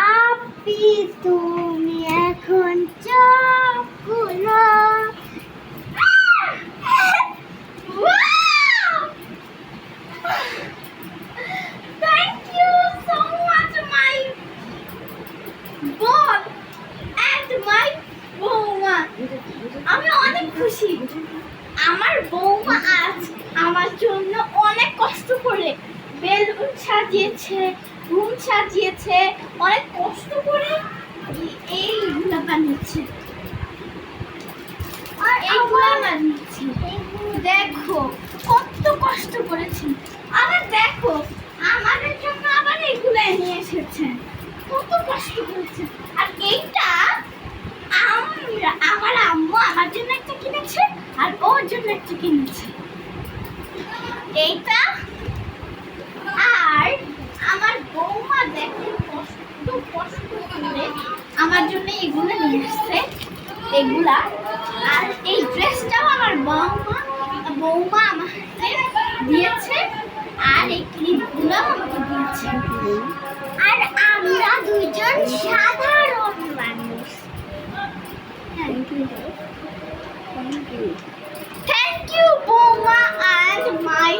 আপি তুমি এখন চোখ খুলো। Thank you so much, my boss and my বৌমা। আমি অনেক খুশি। আমার বৌমা আজ আমার জন্য অনেক কষ্ট করে বেলুন সাজিয়েছে, রুম সাজিয়েছে, অনেক কষ্ট করে এইগুলো বানিয়েছে। আর এইগুলো বানিয়েছে, দেখো কত কষ্ট করেছে। আবার দেখো আমাদের জন্য আবার এইগুলো নিয়ে এসেছে, কত কষ্ট করেছে। আর এইটা আমার আম্মু আমার জন্য একটা কিনেছে আর ওর জন্য একটা কিনেছে এইটা। আর আমার বৌমা দেখো কষ্ট কষ্ট করে আমার জন্য এগুলো নিয়ে আসছে, এগুলা। আর এই ড্রেসটাও আমার বৌমা আমাকে দিয়েছে, আর এই ক্লিপগুলো আমাকে দিয়েছে। আর আমরা দুজন সাধারণ মানুষ। Thank you, Boma and my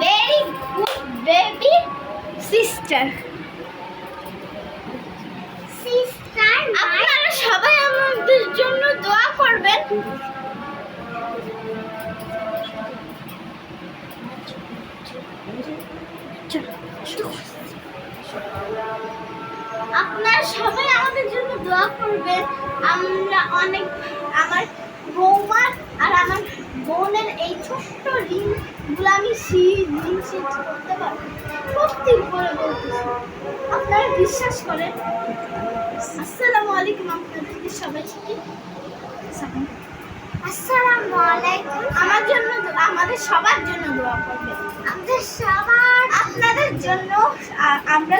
very good baby sister. আপনারা সবাই আমাদের জন্য দোয়া করবেন। আপনারা সবাই আমাদের জন্য দোয়া করবেন। আমরা অনেক, আমার বৌমা আর আমার বোনের এই ছোট্ট রিংগুলো আমি রিং সেট করতে পারবো, সত্যি করে বলতেছি, আপনারা বিশ্বাস করেন। আসসালামু আলাইকুম, আপনাদেরকে সবাইকে আসসালামু আলাইকুম। আমার জন্য, আমাদের সবার জন্য দোয়া করবেন। আমাদের সবার, আপনাদের জন্য আমরা